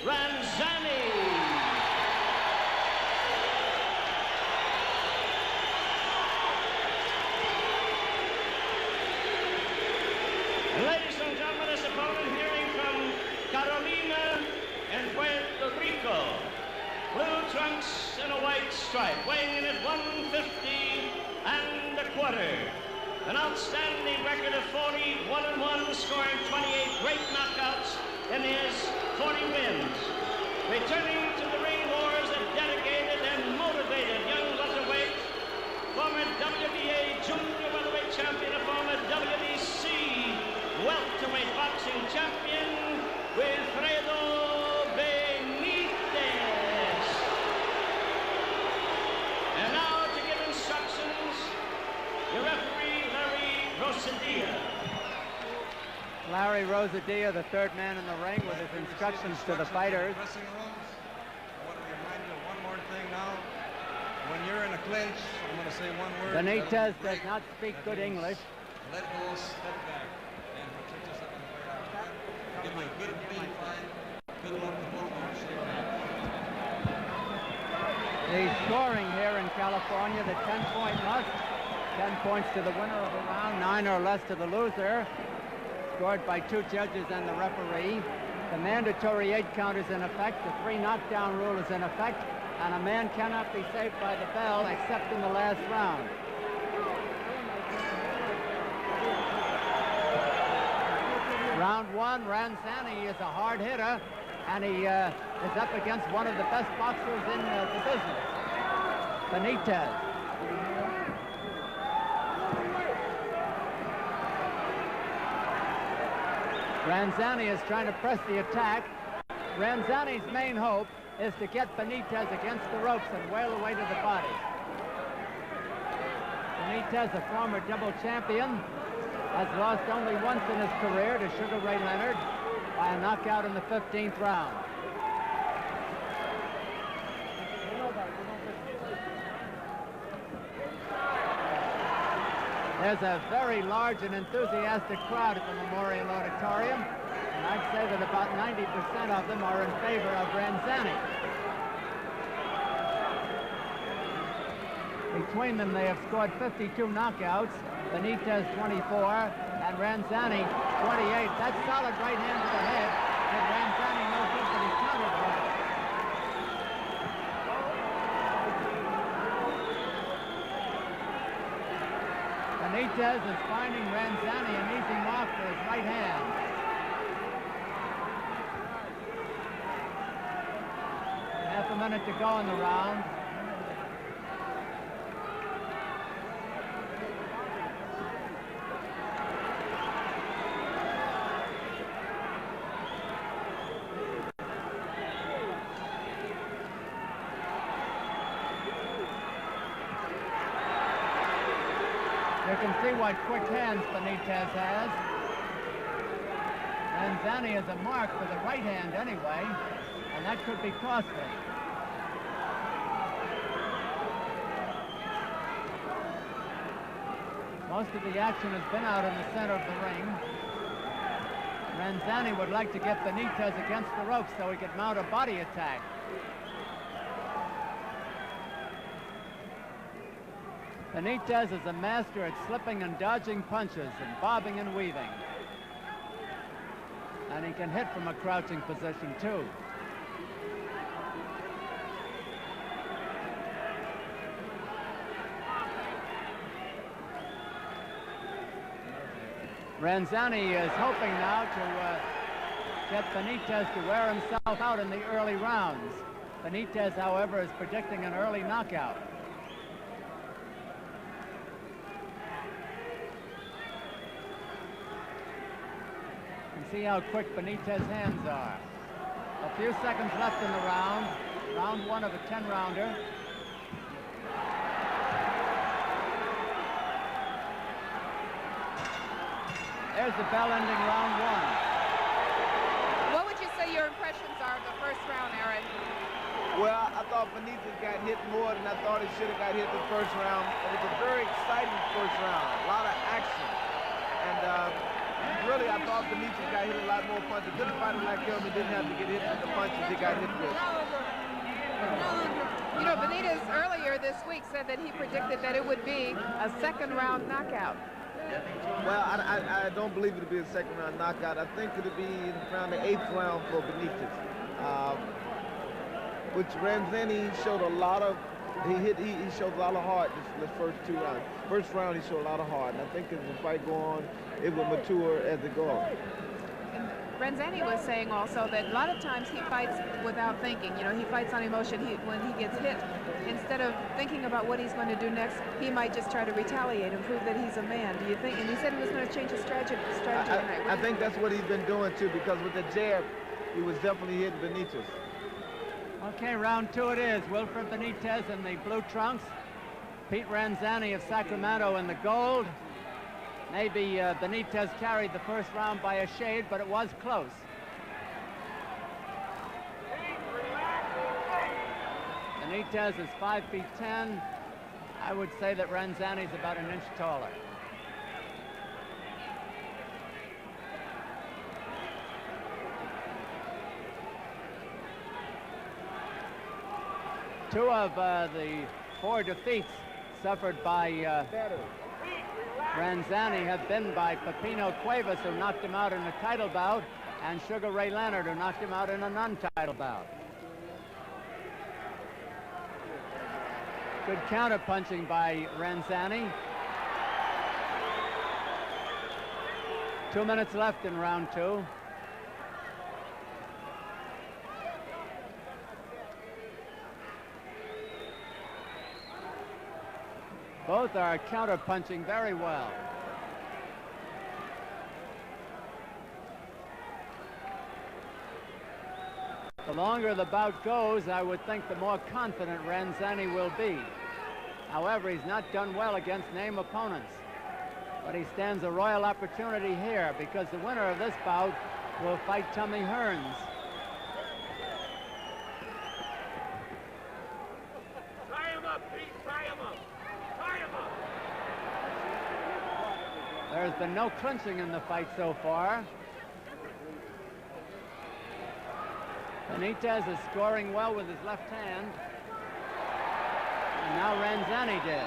Ranzany. Ladies and gentlemen, this opponent hearing from Carolina and Puerto Rico. Blue trunks and a white stripe, weighing in at 150 and a quarter. An outstanding record of 41-1, scoring 28 great knockouts in his 40 wins. Returning to the ring wars, a dedicated and motivated young welterweight, former WBA junior welterweight champion, a former WBC welterweight boxing champion, Wilfred Benítez. And now to give instructions, your referee, Larry Rosadilla, the third man in the ring, with his instructions to the fighters. I want to remind you of one more thing now. When you're in a clinch, I'm going to say one word. Benítez does not speak good English. Let go, step back, and protect yourself in the fight. Give me a good clean fight. Good luck to both of you. The scoring here in California, the 10-point must. 10 points to the winner of the round, 9 or less to the loser. Scored by 2 judges and the referee. The mandatory 8 count is in effect. The 3 knockdown rule is in effect. And a man cannot be saved by the bell except in the last round. Round 1, Ranzany is a hard hitter, and he is up against one of the best boxers in the business, Benítez. Ranzany is trying to press the attack. Ranzany's main hope is to get Benítez against the ropes and wail away to the body. Benítez, a former double champion, has lost only once in his career to Sugar Ray Leonard by a knockout in the 15th round. There's a very large and enthusiastic crowd at the Memorial Auditorium, and I'd say that about 90% of them are in favor of Ranzany. Between them, they have scored 52 knockouts, Benítez 24, and Ranzany 28. That's solid right hand to the head, but Ranzany knows it, but he countered well. Benítez is finding Ranzany an easy mark for his right hand. Half a minute to go in the round. You can see what quick hands Benítez has. Ranzany is a mark for the right hand anyway, and that could be costly. Most of the action has been out in the center of the ring. Ranzany would like to get Benítez against the ropes so he could mount a body attack. Benítez is a master at slipping and dodging punches and bobbing and weaving. And he can hit from a crouching position, too. Ranzany is hoping now to get Benítez to wear himself out in the early rounds. Benítez, however, is predicting an early knockout. See how quick Benítez's hands are. A few seconds left in the round. Round 1 of a 10-rounder. There's the bell ending round 1. What would you say your impressions are of the first round, Aaron? Well, I thought Benítez got hit more than I thought he should have got hit the first round. It was a very exciting first round. A lot of action. And Really, I thought Benítez got hit a lot more punches. Good fighter like him, he didn't have to get hit with the punches he got hit with. You know, Benítez earlier this week said that he predicted that it would be a second-round knockout. Well, I don't believe it'll be a second-round knockout. I think it'll be around the 8th round for Benítez. Which Ranzany showed a lot of, he showed a lot of heart this first 2 rounds. First round, he showed a lot of heart, and I think as the fight go on, it will mature as it goes. Ranzany was saying also that a lot of times he fights without thinking. You know, he fights on emotion. When he gets hit, instead of thinking about what he's going to do next, he might just try to retaliate and prove that he's a man. Do you think? And he said he was going to change his strategy tonight. I think that's what he's been doing too, because with the jab, he was definitely hitting Benítez. Okay, round 2 it is. Wilfred Benítez in the blue trunks. Pete Ranzany of Sacramento in the gold. Maybe Benítez carried the first round by a shade, but it was close. Benítez is 5'10". I would say that Ranzany's about an inch taller. Two of the 4 defeats suffered by Ranzany have been by Pepino Cuevas, who knocked him out in a title bout, and Sugar Ray Leonard, who knocked him out in a non-title bout. Good counter-punching by Ranzany. 2 minutes left in round 2. Both are counter-punching very well. The longer the bout goes, I would think the more confident Ranzany will be. However, he's not done well against name opponents. But he stands a royal opportunity here because the winner of this bout will fight Tommy Hearns. There's been no clinching in the fight so far. Benítez is scoring well with his left hand. And now Ranzany did.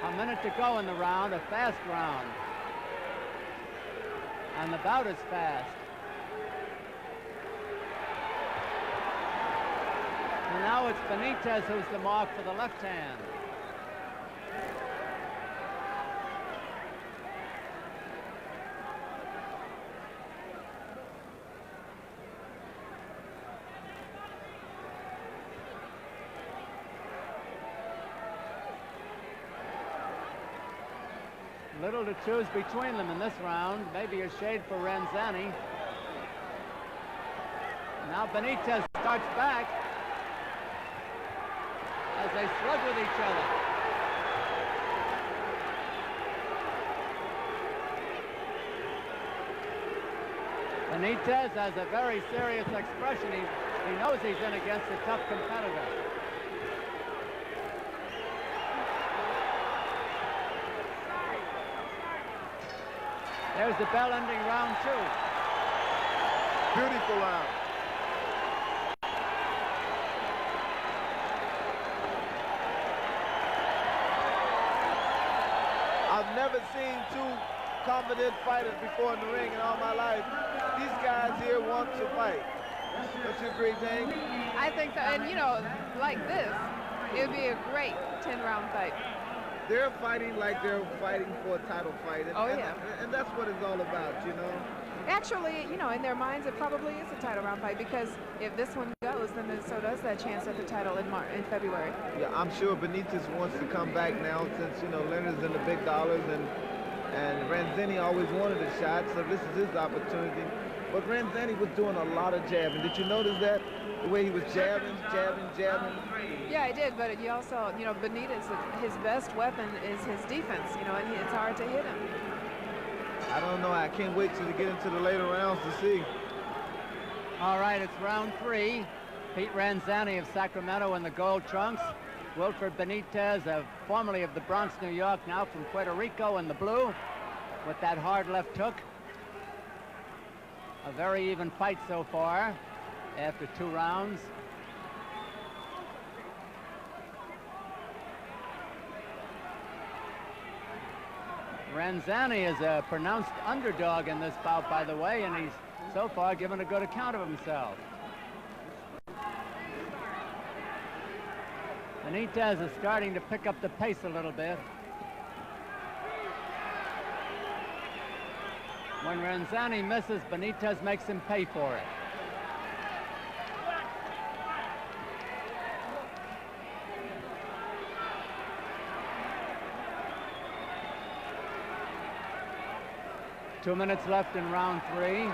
A minute to go in the round, a fast round. And the bout is fast. And now it's Benítez who's the mark for the left hand. Little to choose between them in this round. Maybe a shade for Ranzany. Now Benítez starts back as they slug with each other. Benítez has a very serious expression. He knows he's in against a tough competitor. There's the bell ending round 2. Beautiful round. I've never seen 2 confident fighters before in the ring in all my life. These guys here want to fight. Don't you agree, Jane? I think so. And, you know, like this, it would be a great 10-round fight. They're fighting like they're fighting for a title fight. And, yeah. And that's what it's all about, you know? Actually, you know, in their minds, it probably is a title round fight because if this one goes, then so does that chance at the title in February. Yeah, I'm sure Benítez wants to come back now since, you know, Leonard's in the big dollars and Ranzany always wanted a shot, so this is his opportunity. But Ranzany was doing a lot of jabbing. Did you notice that? The way he was jabbing. Yeah, I did, but you also, you know, Benítez, his best weapon is his defense, you know, and it's hard to hit him. I don't know. I can't wait till to get into the later rounds to see. All right, it's round 3. Pete Ranzany of Sacramento in the gold trunks. Wilfred Benítez, formerly of the Bronx, New York, now from Puerto Rico in the blue with that hard left hook. A very even fight so far after 2 rounds. Ranzany is a pronounced underdog in this bout, by the way, and he's so far given a good account of himself. Benítez is starting to pick up the pace a little bit. When Ranzany misses, Benítez makes him pay for it. Two minutes left in round 3.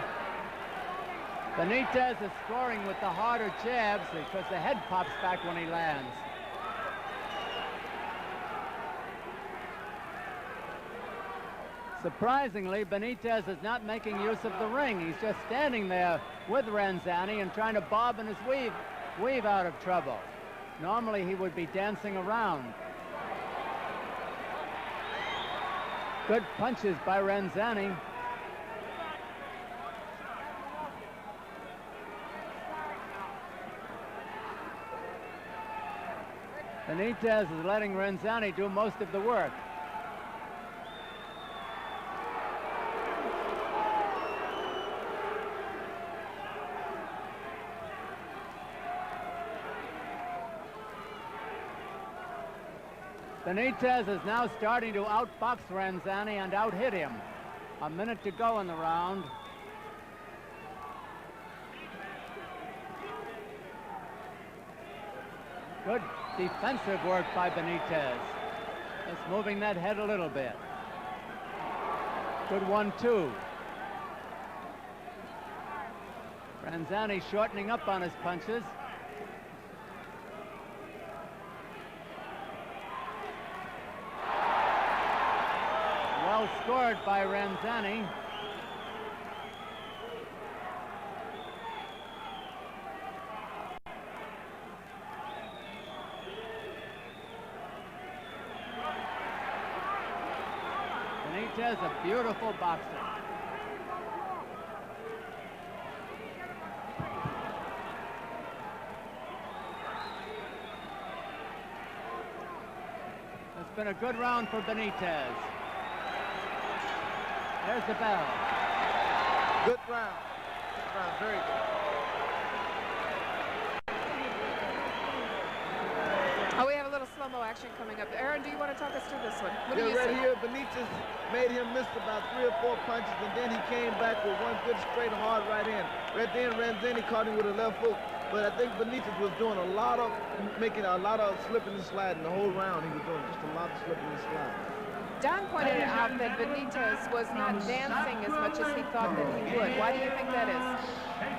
Benítez is scoring with the harder jabs because the head pops back when he lands. Surprisingly, Benítez is not making use of the ring. He's just standing there with Ranzany and trying to bob and weave out of trouble. Normally, he would be dancing around. Good punches by Ranzany. Benítez is letting Ranzany do most of the work. Benítez is now starting to outbox Ranzany and out-hit him. A minute to go in the round. Good defensive work by Benítez. Just moving that head a little bit. Good 1-2. Ranzany shortening up on his punches. Well scored by Ranzany. Benítez, a beautiful boxer. It's been a good round for Benítez. There's the bell. Good round. Good round. Very good. Oh, we have a little slow-mo action coming up. Aaron, do you want to talk us through this one? What do you right see? here, Benítez made him miss about 3 or 4 punches, and then he came back with one good straight hard right hand. Right then, Ranzany caught him with a left hook, but I think Benítez was doing making a lot of slipping and sliding the whole round. He was doing just a lot of slipping and sliding. Don pointed out that Benítez was not dancing as much as he thought that he would. Why do you think that is?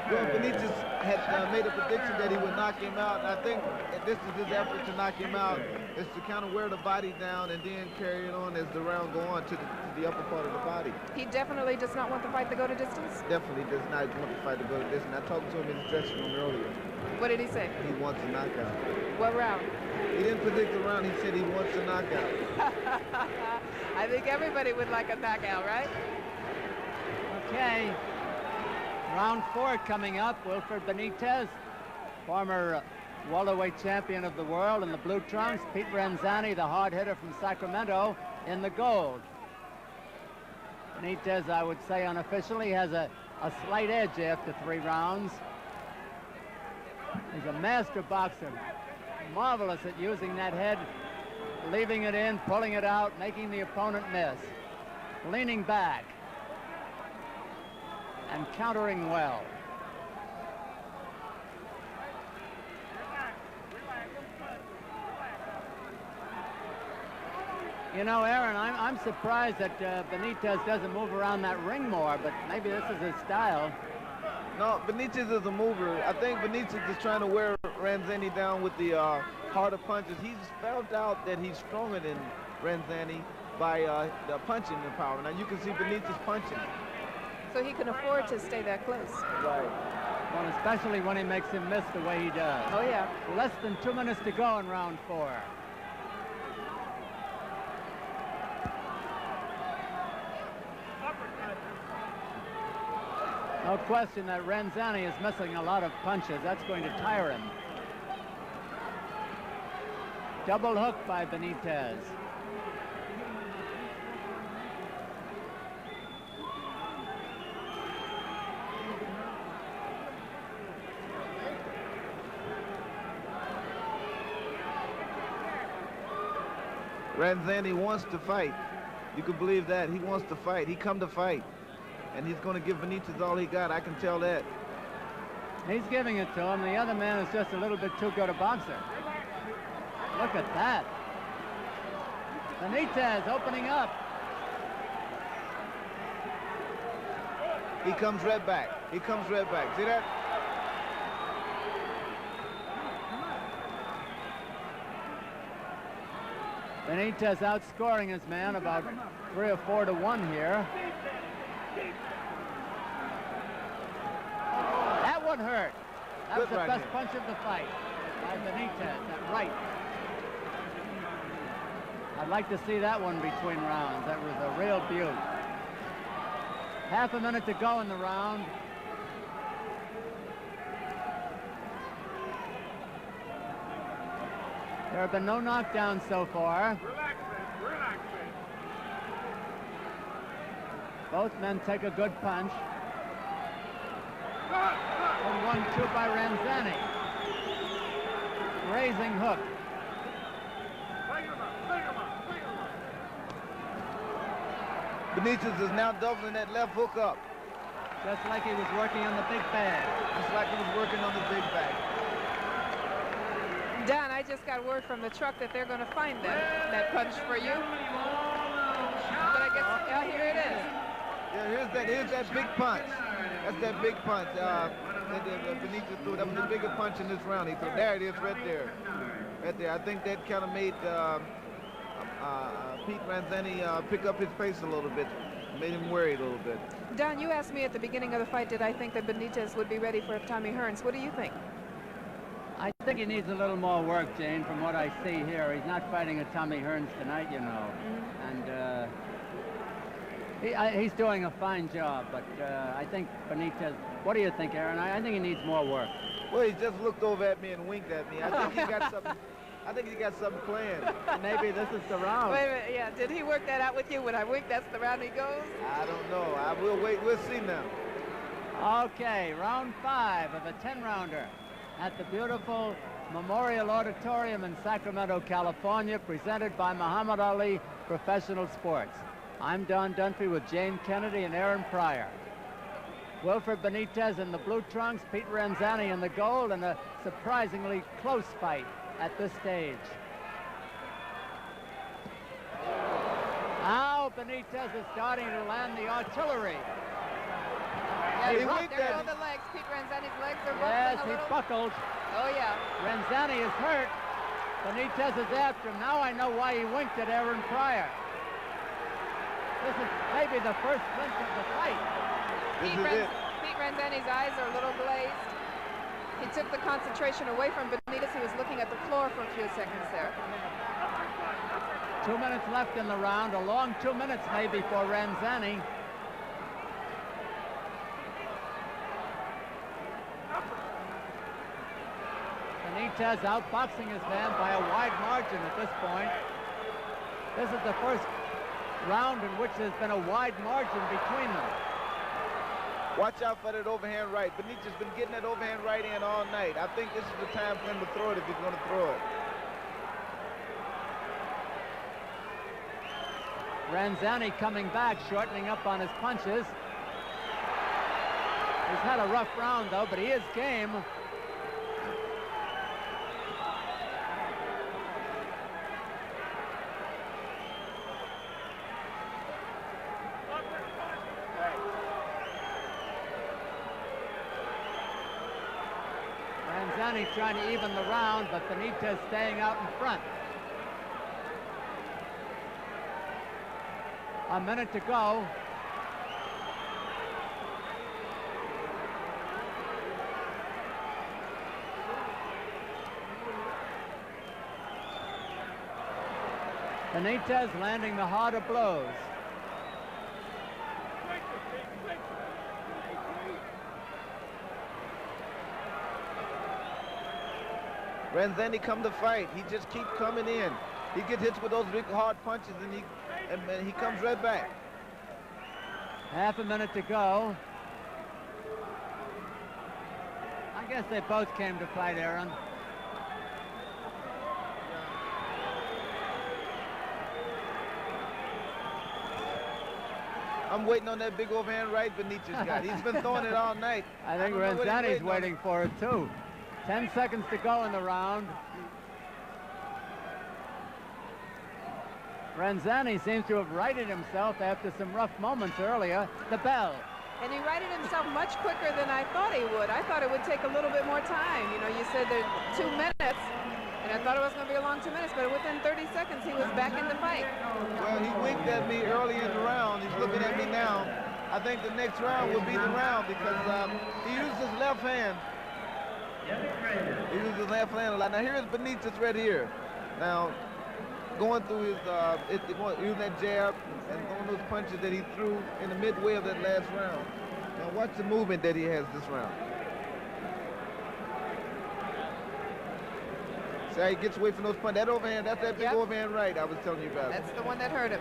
Well, Benítez had made a prediction that he would knock him out, and I think this is his effort to knock him out, is to kind of wear the body down and then carry it on as the round go on to the upper part of the body. He definitely does not want the fight to go to distance? Definitely does not want the fight to go to distance. I talked to him in the dressing room earlier. What did he say? He wants a knockout. What round? He didn't predict the round. He said he wants a knockout. I think everybody would like a knockout, right? Okay. Round 4 coming up. Wilfred Benítez, former welterweight champion of the world in the blue trunks. Pete Ranzany, the hard hitter from Sacramento, in the gold. Benítez, I would say unofficially, has a slight edge after 3 rounds. He's a master boxer. Marvelous at using that head, leaving it in, pulling it out, making the opponent miss. Leaning back and countering well. You know, Aaron, I'm surprised that Benítez doesn't move around that ring more, but maybe this is his style. No, Benítez is a mover. I think Benítez is trying to wear Ranzany down with the harder punches. He's found out that he's stronger than Ranzany by the punching power. Now you can see Benítez punching. So he can afford to stay that close. Right. Well, especially when he makes him miss the way he does. Oh, yeah. Less than 2 minutes to go in round 4. No question that Ranzany is missing a lot of punches. That's going to tire him. Double hook by Benítez. Ranzany wants to fight. You can believe that. He wants to fight. He come to fight. And he's going to give Benítez all he got. I can tell that. He's giving it to him. The other man is just a little bit too good a boxer. Look at that. Benítez opening up. He comes right back. He comes right back. See that? Benítez outscoring his man about 3 or 4 to 1 here. That one hurt. That was the best punch of the fight by Benítez, that right. I'd like to see that one between rounds. That was a real beaut. Half a minute to go in the round. There have been no knockdowns so far. Relax, man. Relax, man. Both men take a good punch. And 1-2 by Ranzany. Raising hook. Benítez is now doubling that left hook up. Just like he was working on the big bag. Just like he was working on the big bag. Don, I just got word from the truck that they're going to find that punch for you. But I guess, here it is. Yeah, here's that big punch. That's that big punch that Benítez threw. That was the bigger punch in this round. He threw. There it is, right there. Right there. I think that kind of made Pete Ranzany pick up his pace a little bit. Made him worried a little bit. Don, you asked me at the beginning of the fight, did I think that Benítez would be ready for Tommy Hearns? What do you think? I think he needs a little more work, Jane, from what I see here. He's not fighting a Tommy Hearns tonight, you know. And he's doing a fine job, but I think Benítez... What do you think, Aaron? I think he needs more work. Well, he just looked over at me and winked at me. I think he got something... I think he got something planned. Maybe this is the round. Wait a minute, yeah. Did he work that out with you? When I wink, that's the round he goes? I don't know. I will wait. We'll see now. Okay, round 5 of a 10-rounder at the beautiful Memorial Auditorium in Sacramento, California, presented by Muhammad Ali Professional Sports. I'm Don Dunphy with Jane Kennedy and Aaron Pryor. Wilfred Benítez in the blue trunks, Pete Ranzany in the gold, and a surprisingly close fight at this stage. Now Benítez is starting to land the artillery. Yeah, He there winked go at me. the legs. Pete Ranzany's legs are rumbling Yes, a he little. buckled. Oh, yeah. Ranzany is hurt. Benítez is after him. Now I know why he winked at Aaron Pryor. This is maybe the first clinch of the fight. Pete Ranzany's eyes are a little glazed. He took the concentration away from Benítez. He was looking at the floor for a few seconds there. 2 minutes left in the round. A long 2 minutes maybe for Ranzany. Benítez outboxing his man by a wide margin at this point. This is the first round in which there's been a wide margin between them. Watch out for that overhand right. Benítez has been getting that overhand right in all night. I think this is the time for him to throw it if he's going to throw it. Ranzany coming back, shortening up on his punches. He's had a rough round, though, but he is game. Ranzany trying to even the round, but Benítez staying out in front. A minute to go. Benítez landing the harder blows. Ranzany come to fight. He just keeps coming in. He gets hit with those big hard punches, and he comes right back. Half a minute to go. I guess they both came to fight, Aaron. I'm waiting on that big overhand right Benítez got. He's been throwing it all night. I think Ranzany's waiting for it too. 10 seconds to go in the round. Ranzany seems to have righted himself after some rough moments earlier. The bell. And he righted himself much quicker than I thought he would. I thought it would take a little bit more time. You know, you said there's 2 minutes, and I thought it was going to be a long 2 minutes, but within 30 seconds, he was back in the fight. Well, he winked at me early in the round. He's looking at me now. I think the next round will be the round because he used his left hand. He used his left hand a lot. Now, here's Benítez right here. Now, going through his, using that jab and throwing those punches that he threw in the midway of that last round. Now, watch the movement that he has this round. See how he gets away from those punches. That overhand, that's that big overhand right I was telling you about. That's the one that hurt him.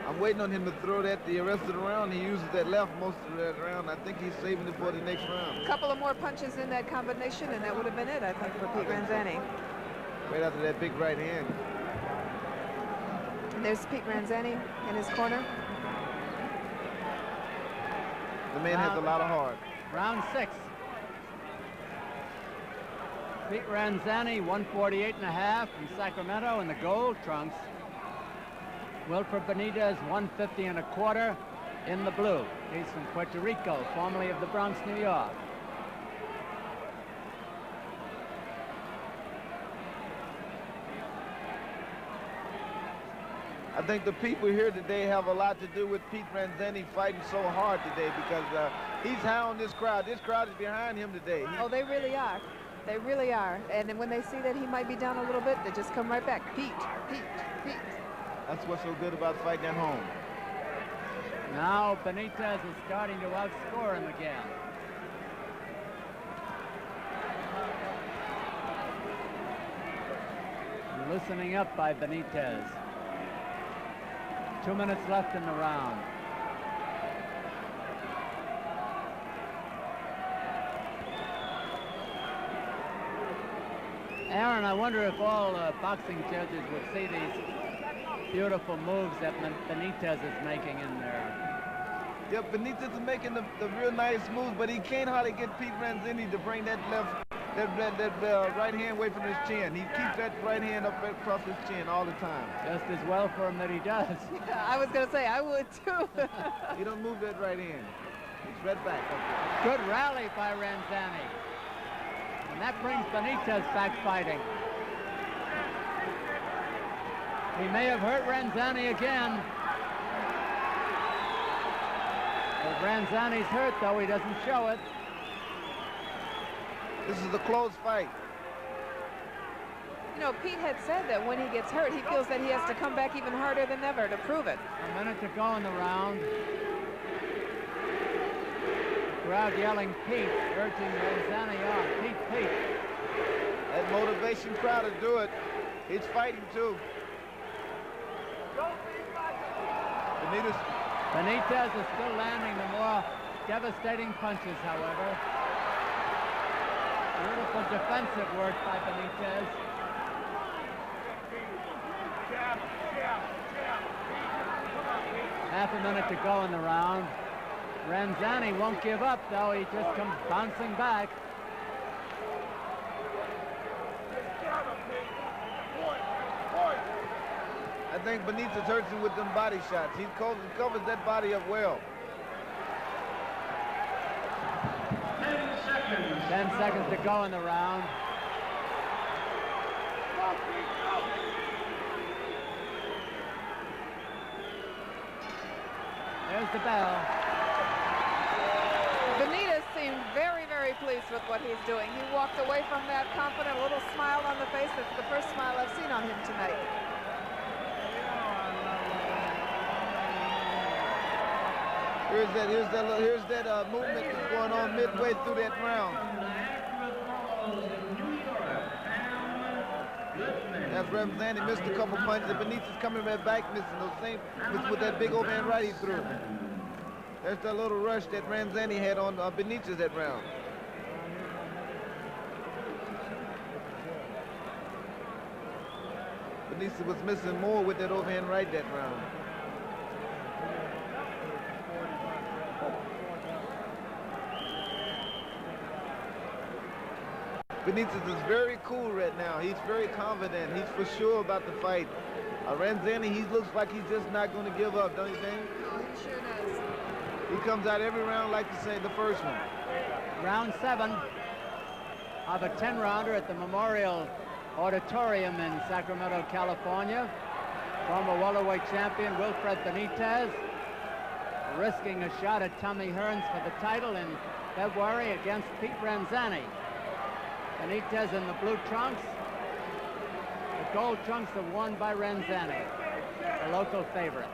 I'm waiting on him to throw that the rest of the round. He uses that left most of that round. I think he's saving it for the next round. A couple of more punches in that combination, and that would have been it, I think, for Pete Ranzany. Right after that big right hand. And there's Pete Ranzany in his corner. The man has a lot of heart. Round 6. Pete Ranzany, 148.5 from Sacramento in the gold trunks. Wilfred Benítez, 150.25 in the blue. He's from Puerto Rico, formerly of the Bronx, New York. I think the people here today have a lot to do with Pete Ranzany fighting so hard today because he's high on this crowd. This crowd is behind him today. Oh, they really are. They really are. And then when they see that he might be down a little bit, they just come right back. Pete, Pete, Pete. That's what's so good about fighting at home. Now Benítez is starting to outscore him again. Loosening up by Benítez. 2 minutes left in the round. Aaron, I wonder if all boxing judges would see these beautiful moves that Benítez is making in there. Yeah, Benítez is making the real nice moves, but he can't hardly get Pete Ranzany to bring that right hand away from his chin. He keeps that right hand up across his chin all the time. Just as well for him that he does. Yeah, I was going to say, I would too. He don't move that right hand. It's right back. Good rally by Ranzany. And that brings Benítez back fighting. He may have hurt Ranzany again. But Ranzany's hurt, though. He doesn't show it. This is a close fight. You know, Pete had said that when he gets hurt, he feels that he has to come back even harder than ever to prove it. A minute to go in the round. Crowd yelling Pete, urging Ranzany on. Pete, Pete. That motivation crowd to do it. He's fighting too. Benítez is still landing the more devastating punches, however. Beautiful defensive work by Benítez. Half a minute to go in the round. Ranzany won't give up, though. He just comes bouncing back. I think Benítez hurts him with them body shots. He covers that body up well. 10 seconds to go in the round. There's the bell. Benítez seemed very, very pleased with what he's doing. He walked away from that confident, little smile on the face. That's the first smile I've seen on him tonight. Here's that movement that's going on midway through that round. As Ranzany missed a couple punches, and Benítez coming right back, missing those same with that big overhand right he threw. There's that little rush that Ranzany had on Benítez that round. Benítez was missing more with that overhand right that round. Benítez is very cool right now. He's very confident. He's for sure about the fight. Ranzany, he looks like he's just not going to give up, don't you think? Oh, he sure does. He comes out every round like to say the first one. Round 7 of a 10-rounder at the Memorial Auditorium in Sacramento, California. Former welterweight champion Wilfred Benítez risking a shot at Tommy Hearns for the title in February against Pete Ranzany. Benítez in the blue trunks. The gold trunks are worn by Ranzany, the local favorite.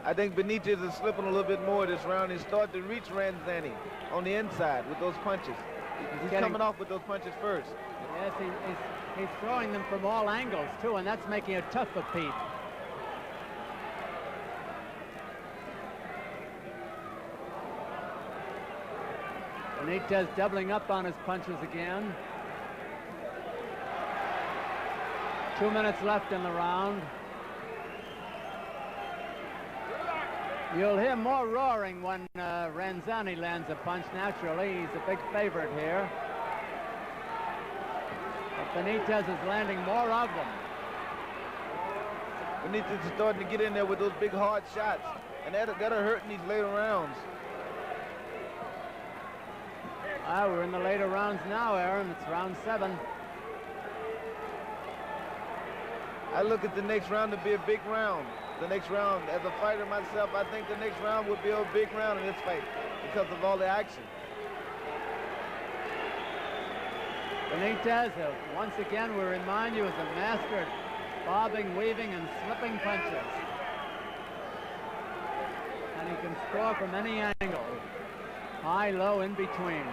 I think Benítez is slipping a little bit more this round. He's starting to reach Ranzany on the inside with those punches. He's coming off with those punches first. Yes, he's throwing them from all angles, too, and that's making it tough for Pete. Benítez doubling up on his punches again. 2 minutes left in the round. You'll hear more roaring when Ranzany lands a punch. Naturally, he's a big favorite here. But Benítez is landing more of them. Benítez is starting to get in there with those big hard shots, and that'll hurt in these later rounds. We're in the later rounds now, Aaron. It's round 7. I look at the next round to be a big round. The next round, as a fighter myself, I think the next round would be a big round in this fight because of all the action. Benítez, once again, we remind you, is a master at bobbing, weaving, and slipping punches. And he can score from any angle, high, low, in between.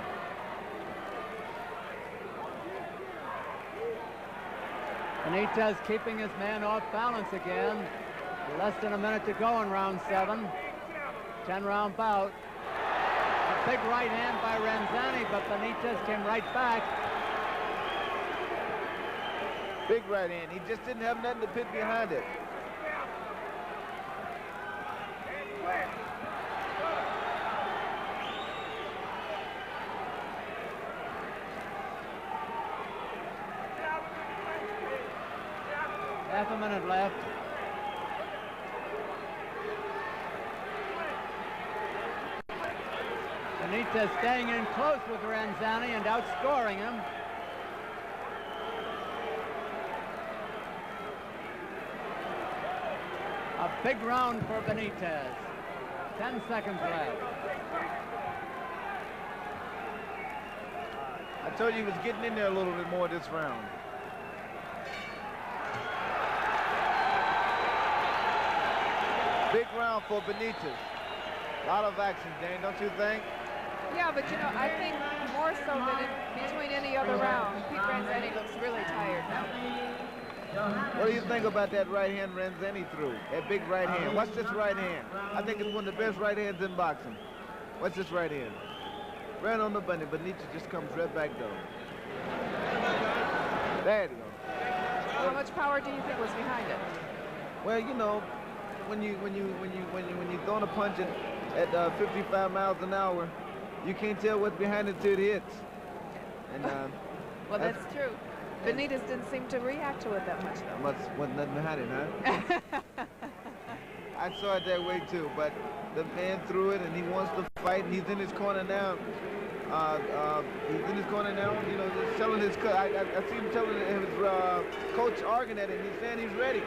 Benítez keeping his man off balance again. Less than a minute to go in round 7. 10-round bout. A big right hand by Ranzany, but Benítez came right back. Big right hand. He just didn't have nothing to put behind it. Half a minute left. Benítez staying in close with Ranzany and outscoring him. A big round for Benítez. 10 seconds left. I told you he was getting in there a little bit more this round. Big round for Benítez. A lot of action, Dane, don't you think? Yeah, but you know, I think more so than between any other round, Pete Ranzany looks really tired now. What do you think about that right hand Ranzany threw? That big right hand. What's this right hand? I think it's one of the best right hands in boxing. What's this right hand? Ran on the bunny, but Benítez just comes right back though. There you go. How much power do you think was behind it? Well, you know, when you throwing a punch at 55 miles an hour, you can't tell what's behind it till it hits. And well, that's true. Benítez didn't seem to react to it that much, though. Wasn't nothing behind it, huh? I saw it that way too, but the man threw it, and he wants to fight, and he's in his corner now. He's in his corner now, you know, just telling his coach. I see him telling his coach arguing at him. He's saying he's ready.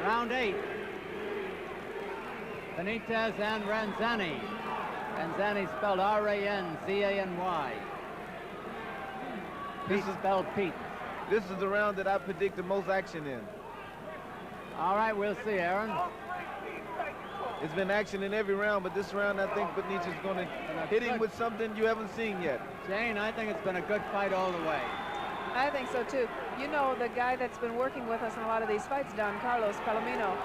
Round 8. Benítez and Ranzany. Ranzany spelled R-A-N-Z-A-N-Y. Pete spelled Pete. This is the round that I predict the most action in. All right, we'll see, Aaron. It's been action in every round, but this round I think Benítez is going to hit him with something you haven't seen yet. Jane, I think it's been a good fight all the way. I think so too. You know, the guy that's been working with us in a lot of these fights, Don Carlos Palomino,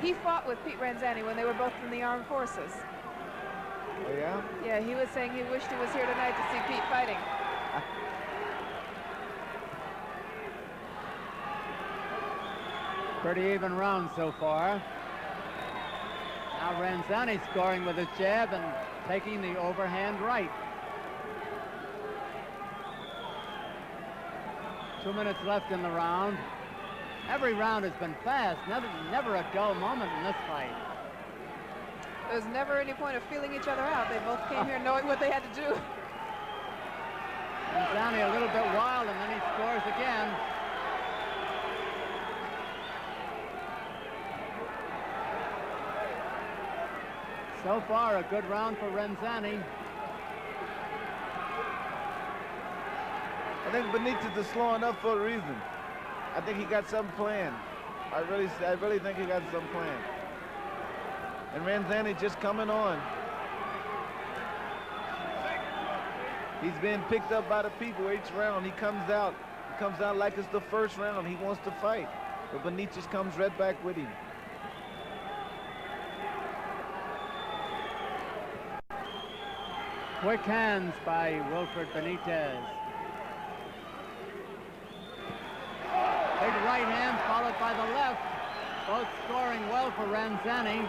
he fought with Pete Ranzany when they were both in the armed forces. Oh, yeah? Yeah, he was saying he wished he was here tonight to see Pete fighting. Pretty even round so far. Now Ranzany scoring with his jab and taking the overhand right. 2 minutes left in the round. Every round has been fast. Never a dull moment in this fight. There was never any point of feeling each other out. They both came here knowing what they had to do. Ranzany a little bit wild, and then he scores again. So far, a good round for Ranzany. I think Benítez is slowing up for a reason. I think he got something planned. I really think he got something planned. And Ranzany just coming on. He's being picked up by the people each round. He comes out like it's the first round. He wants to fight. But Benítez comes right back with him. Quick hands by Wilfred Benítez. Big right hand followed by the left. Both scoring well for Ranzany.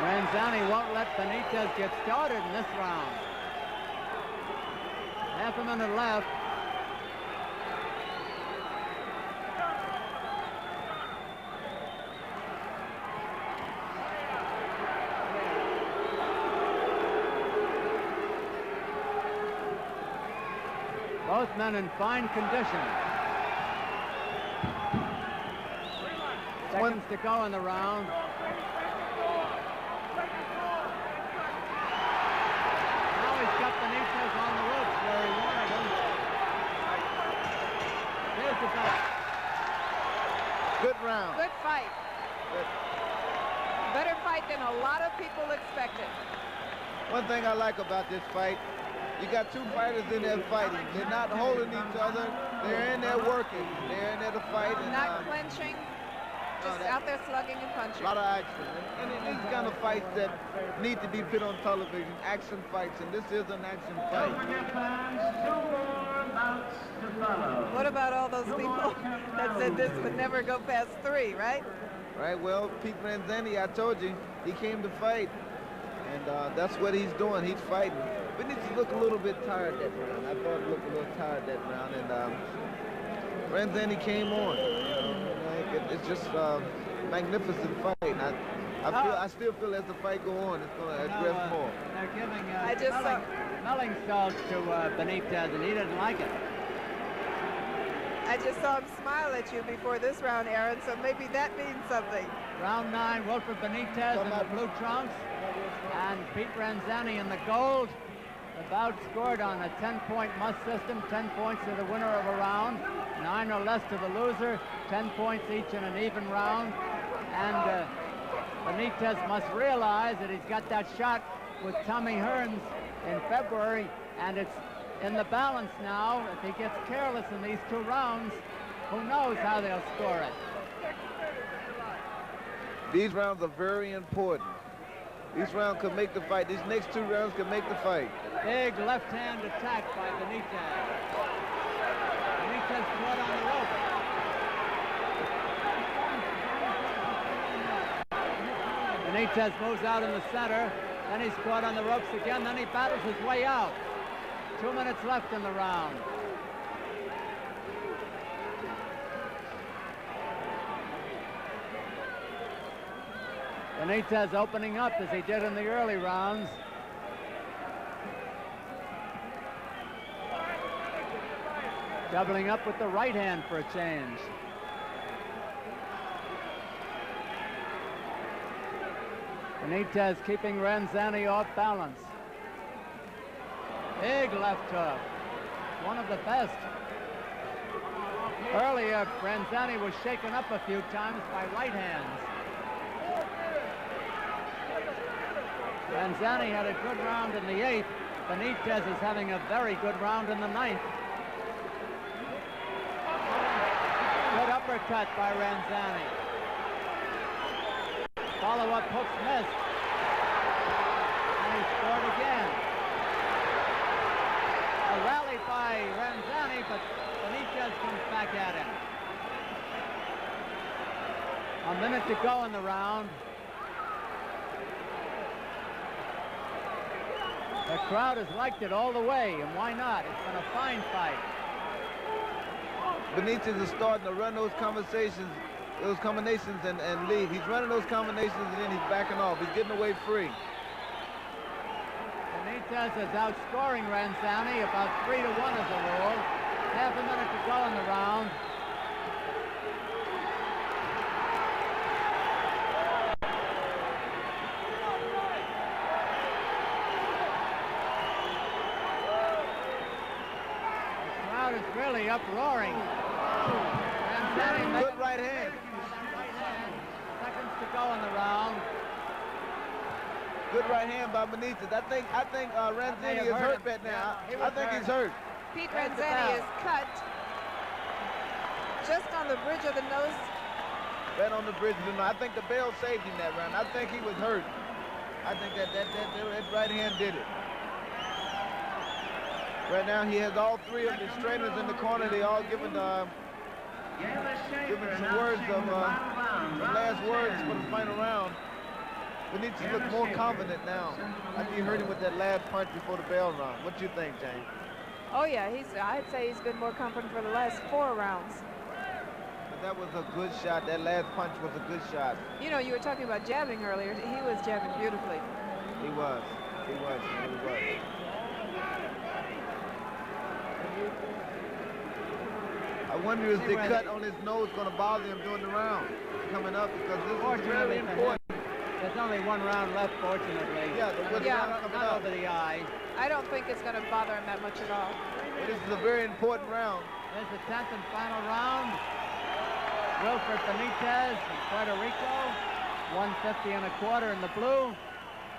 Ranzany won't let Benítez get started in this round. Half a minute left. Both men in fine condition. Seconds to go in the round. Now he's got Benítez on the ropes where he wanted him. Here's the fight. Good round. Good fight. Good. Better fight than a lot of people expected. One thing I like about this fight, you got two fighters in there fighting. They're not holding each other. They're in there working. They're in there to fight. And, Not clenching, just out there slugging and punching. a lot of action. And these kind of fights that need to be put on television, action fights, and this is an action fight. What about all those people that said this would never go past 3, right? Right, well, Pete Ranzany, I told you, he came to fight. And that's what he's doing. He's fighting. Benítez looked a little bit tired that round. I thought he looked a little tired that round. And Ranzany came on. It's just a magnificent fight. And I still feel as the fight go on, it's going to address more. They're giving I just saw smelling salts to Benítez, and he didn't like it. I just saw him smile at you before this round, Aaron, so maybe that means something. Round 9, Wilfred Benítez in the blue trunks, and Pete Ranzany in the gold. The bout scored on a 10-point must system, 10 points to the winner of a round, 9 or less to the loser, 10 points each in an even round. And Benítez must realize that he's got that shot with Tommy Hearns in February, and it's in the balance now. If he gets careless in these 2 rounds, who knows how they'll score it. These rounds are very important. These rounds could make the fight. These next 2 rounds could make the fight. Big left-hand attack by Benítez. Benítez caught on the rope. Benítez moves out in the center. Then he's caught on the ropes again. Then he battles his way out. 2 minutes left in the round. Benítez opening up as he did in the early rounds. Doubling up with the right hand for a change. Benítez keeping Ranzany off balance. Big left hook. One of the best. Earlier, Ranzany was shaken up a few times by right hands. Ranzany had a good round in the 8th. Benítez is having a very good round in the 9th. Good uppercut by Ranzany. Follow-up hooks missed. And he scored again. A rally by Ranzany, but Benítez comes back at him. A minute to go in the round. The crowd has liked it all the way, and why not? It's been a fine fight. Benítez is starting to run those combinations and leave. He's running those combinations and then he's backing off. He's getting away free. Benítez is outscoring Ranzany about 3-1 as a rule. Half a minute to go in the round. The crowd is really uproaring. Ranzany Good right hand. Seconds to go in the round. Good right hand by Benítez. I think Ranzany is hurt right now. I think he's hurt. Pete Ranzany is cut just on the bridge of the nose. Right on the bridge of the nose. I think the bell saved him that round. I think he was hurt. I think that right hand did it. Right now he has all 3 of the strainers in the corner. They all giving some words of some last words for the final round. Benítez looks more confident now. I think he hurt him with that last punch before the bell rung. What do you think, Jane? Oh yeah, I'd say he's been more confident for the last 4 rounds. But that was a good shot. That last punch was a good shot. You know, you were talking about jabbing earlier. He was jabbing beautifully. He was. He was. He was. I wonder is the cut on his nose going to bother him during the round coming up, because this is very important. There's only 1 round left, fortunately. Yeah, the round coming not up. over the eye. I don't think it's going to bother him that much at all. But this is a very important round. There's the 10th and final round. Wilfred Benítez from Puerto Rico, 150 1/4 in the blue.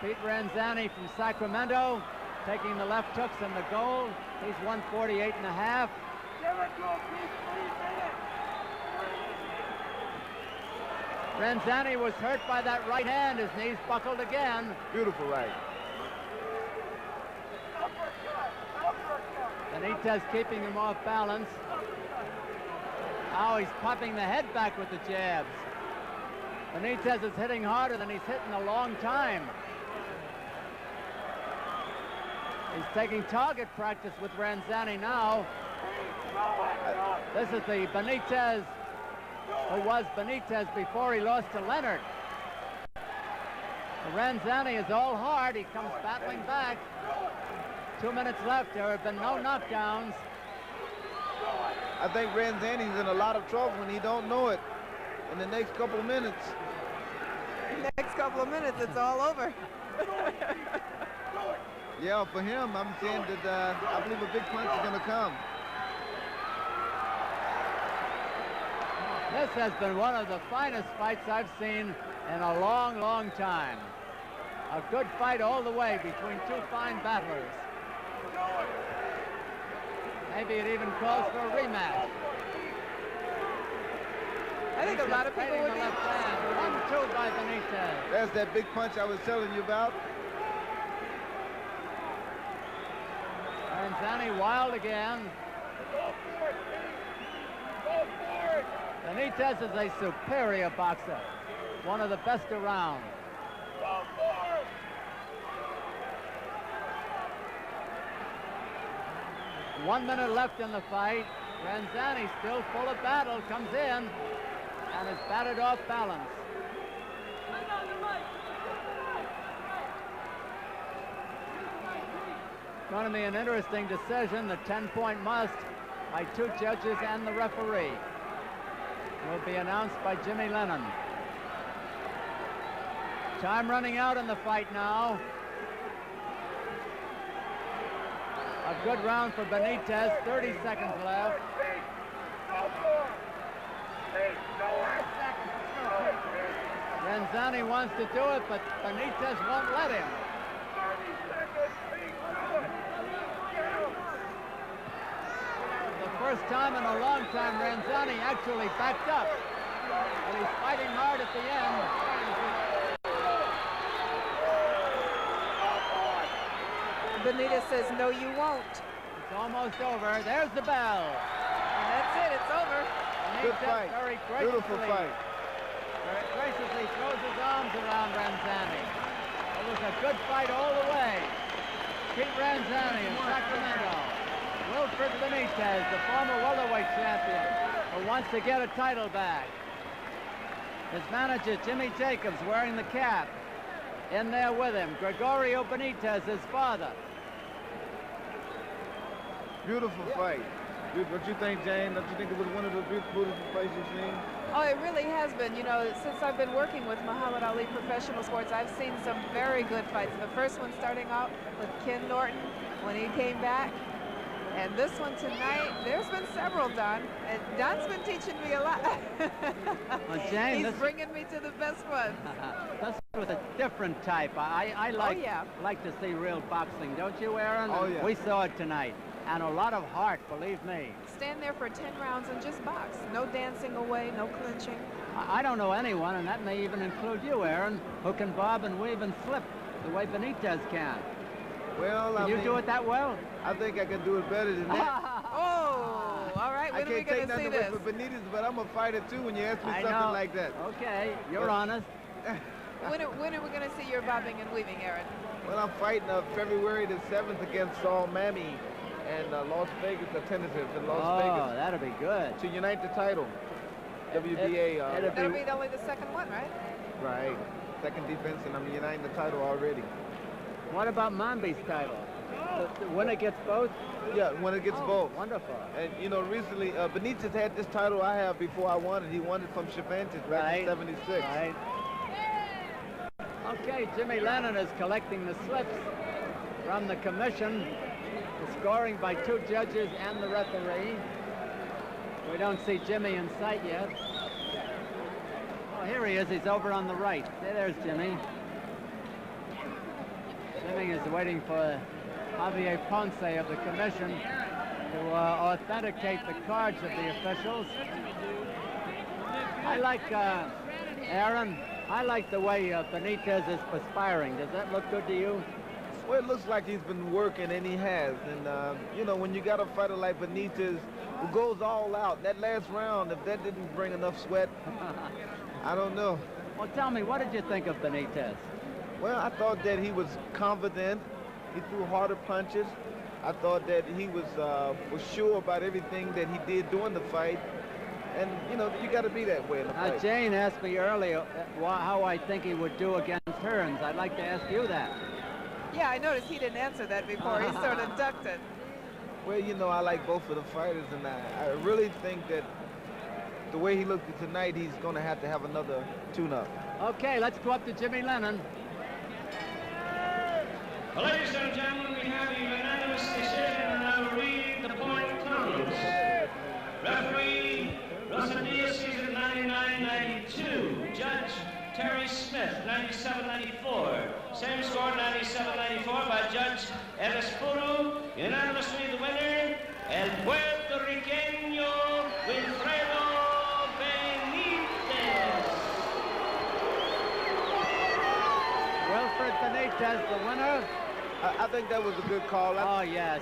Pete Ranzany from Sacramento, taking the left hooks and the gold. He's 148 1/2. Ranzany was hurt by that right hand. His knees buckled again. Beautiful right. Benítez keeping him off balance. Now he's popping the head back with the jabs. Benítez is hitting harder than he's hit in a long time. He's taking target practice with Ranzany now. This is the Benítez who was Benítez before he lost to Leonard. Ranzany is all hard. He comes battling back. 2 minutes left. There have been no knockdowns. I think Ranzany's in a lot of trouble when he don't know it in the next couple of minutes. Next couple of minutes, it's all over. Yeah, for him, I'm saying that I believe a big punch is going to come. This has been one of the finest fights I've seen in a long, long time. A good fight all the way between 2 fine battlers. Maybe it even calls for a rematch. I think a lot of people would be. 1-2 by Benítez. There's that big punch I was telling you about. Ranzany wild again. Benítez is a superior boxer. One of the best around. One minute left in the fight. Ranzany, still full of battle, comes in and is batted off balance. Going to be an interesting decision. The 10-point must by 2 judges and the referee will be announced by Jimmy Lennon. Time running out in the fight now. A good round for Benítez, 30 seconds left. Ranzany wants to do it, but Benítez won't let him. The first time in a long time, Ranzany actually backed up. But he's fighting hard at the end. Benítez says, no, you won't. It's almost over. There's the bell. And that's it. It's over. Good fight. Very Beautiful graciously, fight. very graciously throws his arms around Ranzany. It was a good fight all the way. Pete Ranzany in Sacramento. Wilfred Benítez, the former welterweight champion, who wants to get a title back. His manager, Jimmy Jacobs, wearing the cap, in there with him. Gregorio Benítez, his father. Beautiful fight. What you think, Jane? Don't you think it was one of the beautiful fights you've seen? Oh, it really has been. You know, since I've been working with Muhammad Ali Professional Sports, I've seen some very good fights. The first one starting out with Ken Norton when he came back. And this one tonight, there's been several, Don. And Don's been teaching me a lot. Well, Jane, he's bringing me to the best ones. This was a different type. I like to see real boxing, don't you, Aaron? Oh, yeah. We saw it tonight. And a lot of heart, believe me. Stand there for 10 rounds and just box. No dancing away, no clinching. I don't know anyone, and that may even include you, Aaron, who can bob and weave and slip the way Benítez can. Well, Can you do it that well? I think I can do it better than that. Oh, all right. When are we going to see this? I can't take nothing away from Benítez, but I'm a fighter too when you ask me something like that. Okay, you're honest. When are we going to see your bobbing and weaving, Aaron? Well, I'm fighting February the 7th against Saul Mammy and Las Vegas, the tentative in Las Vegas. Oh, that'll be good. To unite the title. WBA. That'll be only the second one, right? Right. Second defense, and I'm uniting the title already. What about Mambi's title? The winner gets both? Yeah, when it gets both. Wonderful. And, you know, recently, Benítez had this title I have before I won it. He won it from Cervantes back in '76. Right. Okay, Jimmy Lennon is collecting the slips from the commission. The scoring by 2 judges and the referee. We don't see Jimmy in sight yet. Oh, here he is. He's over on the right. There's Jimmy. Jimmy is waiting for Javier Ponce of the commission to authenticate the cards of the officials. I like, Aaron, I like the way Benítez is perspiring. Does that look good to you? Well, it looks like he's been working, and he has. And, you know, when you got a fighter like Benítez who goes all out, that last round, if that didn't bring enough sweat, I don't know. Well, tell me, what did you think of Benítez? Well, I thought that he was confident. He threw harder punches. I thought that he was sure about everything that he did during the fight. And, you know, you got to be that way in the fight. Jane asked me earlier how I think he would do against Hearns. I'd like to ask you that. Yeah, I noticed he didn't answer that before. He sort of ducked it. Well, you know, I like both of the fighters, and I really think that the way he looked tonight, he's going to have another tune-up. Okay, let's go up to Jimmy Lennon. Well, ladies and gentlemen, we have a unanimous decision, and I will read the point counts. Referee Russell Diaz season 99-92. Judge Terry Smith 97-94. Same score 97-94 by Judge Ellis Puru. Unanimously the winner, El Puerto Riqueño Wilfredo Benítez. Wilfred Benítez, the winner. I think that was a good call. Oh, yes.